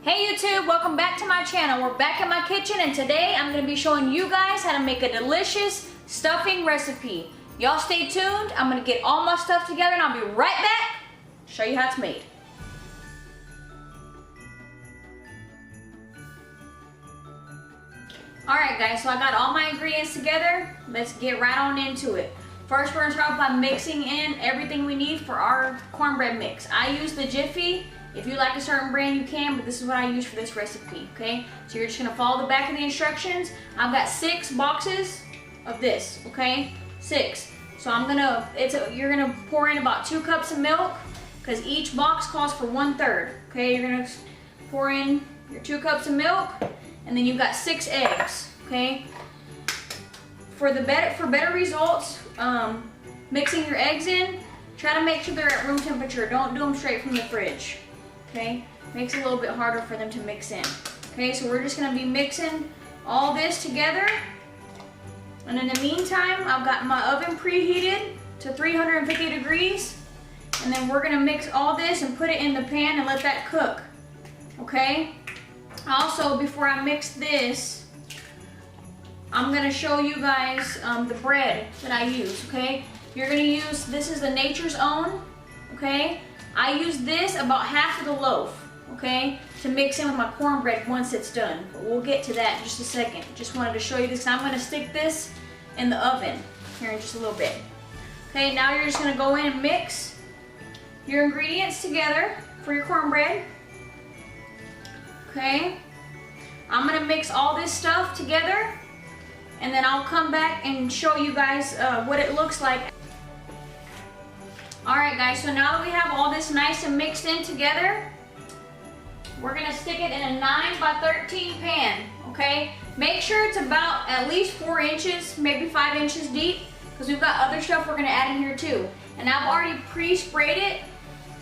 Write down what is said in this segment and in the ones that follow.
Hey YouTube, welcome back to my channel. We're back in my kitchen and today I'm going to be showing you guys how to make a delicious stuffing recipe. Y'all stay tuned. I'm going to get all my stuff together and I'll be right back to show you how it's made. Alright guys, so I got all my ingredients together. Let's get right on into it. First we're going to start by mixing in everything we need for our cornbread mix. I use the Jiffy. If you like a certain brand you can, but this is what I use for this recipe, okay? So you're just gonna follow the back of the instructions. I've got 6 boxes of this, okay? 6. So you're gonna pour in about 2 cups of milk because each box calls for 1/3, okay? You're gonna pour in your 2 cups of milk and then you've got 6 eggs, okay? For better results, mixing your eggs in, try to make sure they're at room temperature. Don't do them straight from the fridge. Okay, makes it a little bit harder for them to mix in. Okay, so we're just gonna be mixing all this together. And in the meantime, I've got my oven preheated to 350 degrees. And then we're gonna mix all this and put it in the pan and let that cook. Okay, also before I mix this, I'm gonna show you guys the bread that I use, okay? You're gonna use, this is the Nature's Own, okay? I use this about half of the loaf, okay, to mix in with my cornbread once it's done. But we'll get to that in just a second. Just wanted to show you this. I'm going to stick this in the oven here in just a little bit. Okay, now you're just going to go in and mix your ingredients together for your cornbread. Okay, I'm going to mix all this stuff together and then I'll come back and show you guys what it looks like. Alright guys, so now that we have all this nice and mixed in together, we're going to stick it in a 9 by 13 pan, okay? Make sure it's about at least 4 inches, maybe 5 inches deep, because we've got other stuff we're going to add in here too. And I've already pre-sprayed it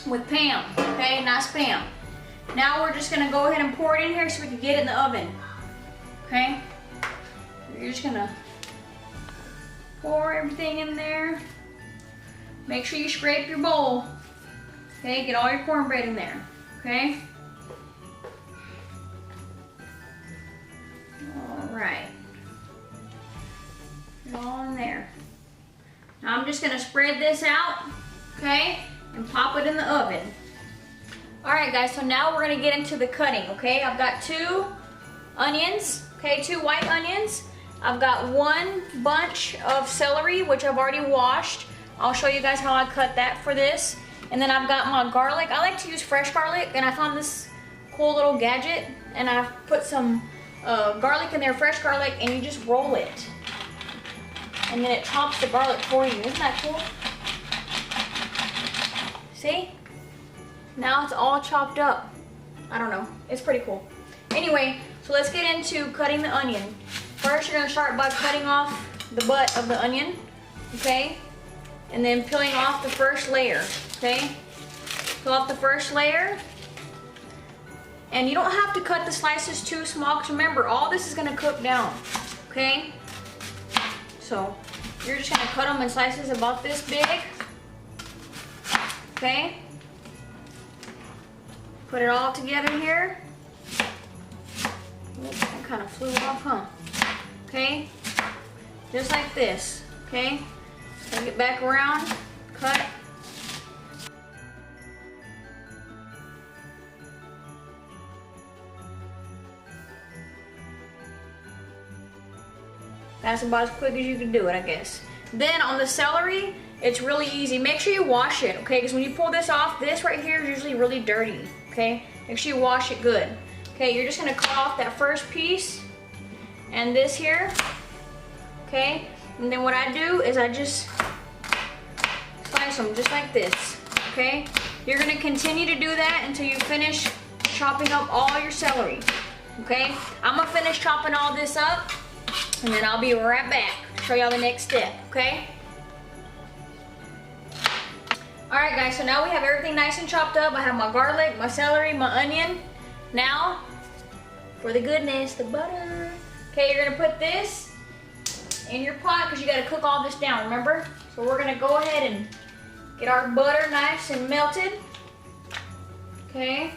with Pam, okay? Nice Pam. Now we're just going to go ahead and pour it in here so we can get it in the oven, okay? You're just going to pour everything in there. Make sure you scrape your bowl, okay? Get all your cornbread in there, okay? All right. Get it all in there. Now I'm just gonna spread this out, okay? And pop it in the oven. All right, guys, so now we're gonna get into the cutting, okay? I've got 2 onions, okay? 2 white onions. I've got 1 bunch of celery, which I've already washed. I'll show you guys how I cut that for this. And then I've got my garlic. I like to use fresh garlic, and I found this cool little gadget, and I've put some garlic in there, fresh garlic, and you just roll it. And then it chops the garlic for you. Isn't that cool? See? Now it's all chopped up. I don't know. It's pretty cool. Anyway, so let's get into cutting the onion. First, you're going to start by cutting off the butt of the onion, okay? And then peeling off the first layer, okay? Peel off the first layer. And you don't have to cut the slices too small, because remember, all this is gonna cook down, okay? So, you're just gonna cut them in slices about this big, okay? Put it all together here. Oops, that kind of flew off, huh? Okay? Just like this, okay? Bring it back around, cut. That's about as quick as you can do it, I guess. Then on the celery, it's really easy. Make sure you wash it, okay? Because when you pull this off, this right here is usually really dirty, okay? Make sure you wash it good. Okay, you're just gonna cut off that first piece and this here, okay? And then what I do is I just slice them just like this, okay? You're gonna continue to do that until you finish chopping up all your celery, okay? I'm gonna finish chopping all this up and then I'll be right back to show y'all the next step, okay? Alright guys, so now we have everything nice and chopped up. I have my garlic, my celery, my onion. Now, for the goodness, the butter. Okay, you're gonna put this in your pot because you gotta cook all this down, remember? So we're gonna go ahead and get our butter nice and melted. Okay.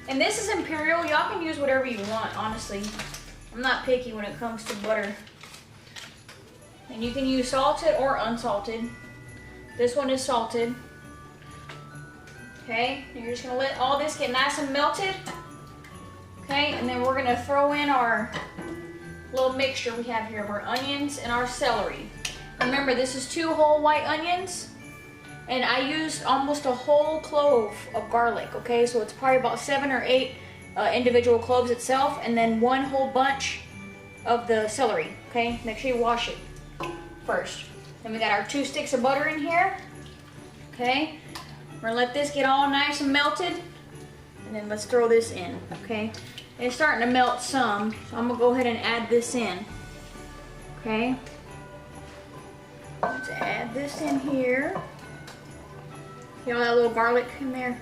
And this is Imperial. Y'all can use whatever you want, honestly. I'm not picky when it comes to butter. And you can use salted or unsalted. This one is salted. Okay, and you're just gonna let all this get nice and melted. Okay, and then we're gonna throw in our little mixture we have here of our onions and our celery. Remember, this is 2 whole white onions, and I used almost a whole clove of garlic, okay? So it's probably about 7 or 8 individual cloves itself, and then 1 whole bunch of the celery, okay? Make sure you wash it first. Then we got our 2 sticks of butter in here, okay? We're gonna let this get all nice and melted, and then let's throw this in, okay? It's starting to melt some, so I'm gonna go ahead and add this in, okay? Let's add this in here. See all that little garlic in there?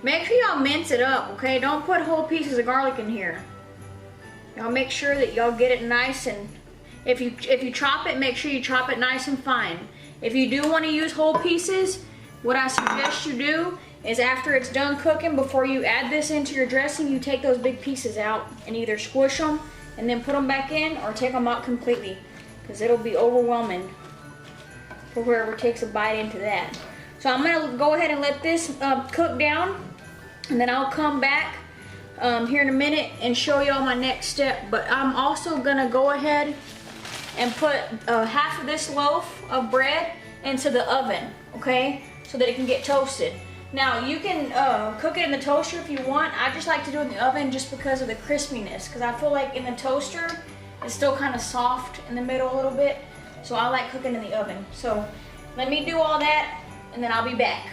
Make sure y'all mince it up, okay? Don't put whole pieces of garlic in here. Y'all make sure that y'all get it nice, and if you chop it, make sure you chop it nice and fine. If you do want to use whole pieces, what I suggest you do is after it's done cooking, before you add this into your dressing, you take those big pieces out and either squish them and then put them back in, or take them out completely, because it'll be overwhelming for whoever takes a bite into that. So I'm gonna go ahead and let this cook down, and then I'll come back here in a minute and show y'all my next step. But I'm also gonna go ahead and put half of this loaf of bread into the oven, okay, so that it can get toasted. Now you can cook it in the toaster if you want. I just like to do it in the oven just because of the crispiness, because I feel like in the toaster it's still kind of soft in the middle a little bit, so I like cooking in the oven. So let me do all that and then I'll be back.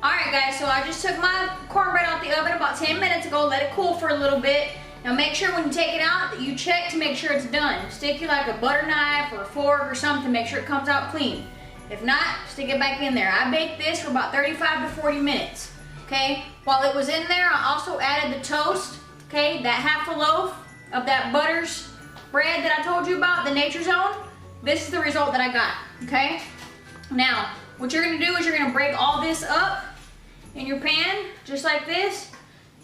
Alright guys, so I just took my cornbread out the oven about 10 minutes ago, let it cool for a little bit. Now make sure when you take it out that you check to make sure it's done. Stick you like a butter knife or a fork or something, make sure it comes out clean. If not, stick it back in there. I baked this for about 35 to 40 minutes, okay? While it was in there, I also added the toast, okay? That half a loaf of that Butters bread that I told you about, the Nature Zone. This is the result that I got, okay? Now, what you're gonna do is you're gonna break all this up in your pan, just like this.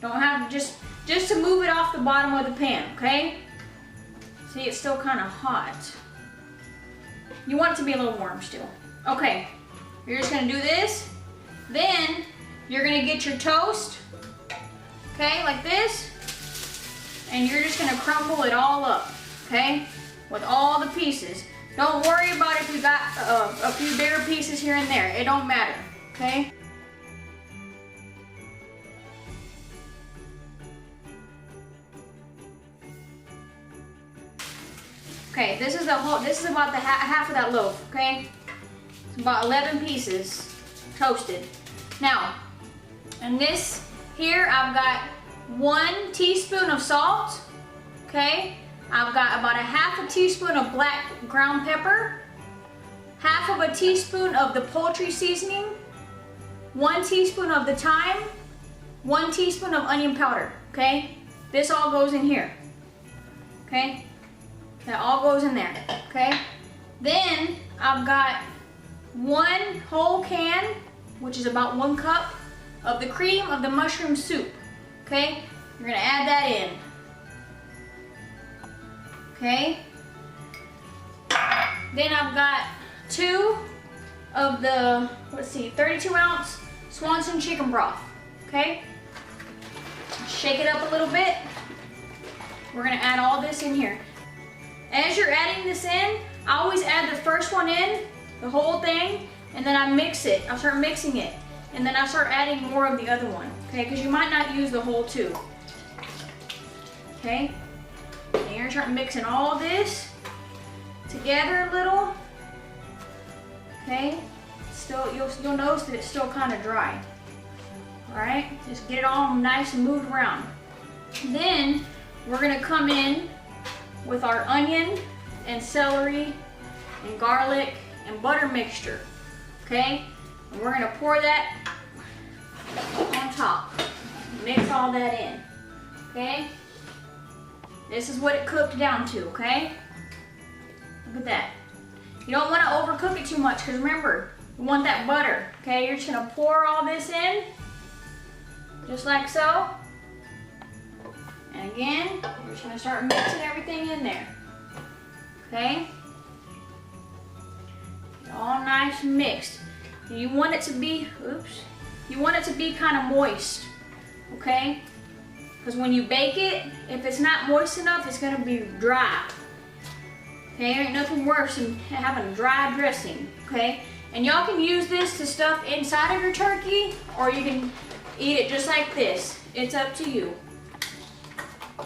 Don't have to, just to move it off the bottom of the pan, okay? See, it's still kind of hot. You want it to be a little warm still. Okay, you're just gonna do this. Then you're gonna get your toast, okay, like this, and you're just gonna crumble it all up, okay, with all the pieces. Don't worry about if you got a few bigger pieces here and there. It don't matter, okay? Okay, this is about the half of that loaf, okay? It's about 11 pieces toasted. Now, in this here, I've got 1 teaspoon of salt, okay? I've got about a half a teaspoon of black ground pepper, half of a teaspoon of the poultry seasoning, 1 teaspoon of the thyme, 1 teaspoon of onion powder, okay? This all goes in here, okay? That all goes in there, okay? Then I've got 1 whole can, which is about 1 cup, of the cream of the mushroom soup, okay? You're gonna add that in, okay? Then I've got 2 of the, 32 ounce Swanson chicken broth, okay? Shake it up a little bit. We're gonna add all this in here. As you're adding this in, I always add the first one in, the whole thing, and then I mix it. I'll start mixing it. And then I start adding more of the other one, okay? Because you might not use the whole 2. Okay? And you're gonna start mixing all this together a little. Okay? Still, you'll notice that it's still kind of dry. Alright? Just get it all nice and moved around. Then we're gonna come in with our onion and celery and garlic and butter mixture, okay? And we're gonna pour that on top. Mix all that in, okay? This is what it cooked down to, okay? Look at that. You don't want to overcook it too much, because remember, You want that butter, okay? You're just gonna pour all this in, just like so. And again, you're just gonna start mixing everything in there, okay? All nice and mixed. You want it to be, you want it to be kind of moist, okay? Because when you bake it, if it's not moist enough, it's gonna be dry. Okay, there ain't nothing worse than having dry dressing, okay? And y'all can use this to stuff inside of your turkey, or you can eat it just like this. It's up to you.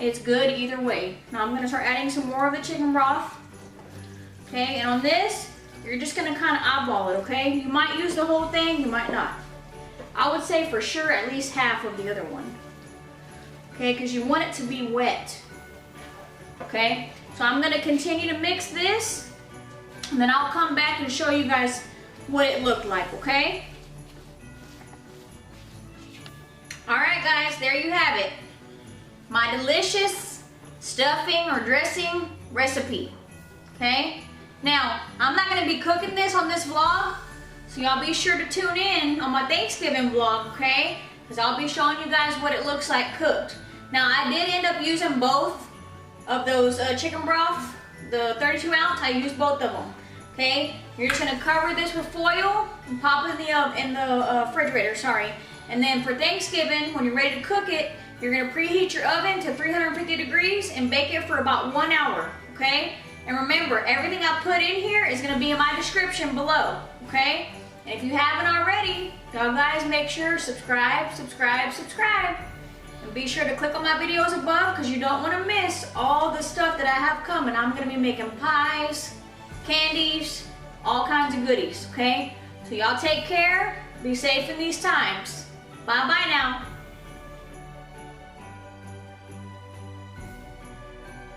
It's good either way. Now I'm gonna start adding some more of the chicken broth. Okay, and on this, you're just gonna kind of eyeball it, okay? You might use the whole thing, you might not. I would say for sure at least half of the other one. Okay, because you want it to be wet. Okay, so I'm gonna continue to mix this, and then I'll come back and show you guys what it looked like, okay? All right, guys, there you have it. My delicious stuffing or dressing recipe, okay? Now, I'm not gonna be cooking this on this vlog, so y'all be sure to tune in on my Thanksgiving vlog, okay? Because I'll be showing you guys what it looks like cooked. Now, I did end up using both of those chicken broth, the 32 ounce, I used both of them, okay? You're just gonna cover this with foil and pop it in the refrigerator, sorry. And then for Thanksgiving, when you're ready to cook it, you're gonna preheat your oven to 350 degrees and bake it for about 1 hour, okay? And remember, everything I put in here is gonna be in my description below, okay? And if you haven't already, y'all guys make sure subscribe. And be sure to click on my videos above because you don't want to miss all the stuff that I have coming. I'm gonna be making pies, candies, all kinds of goodies, okay? So y'all take care, be safe in these times. Bye-bye now.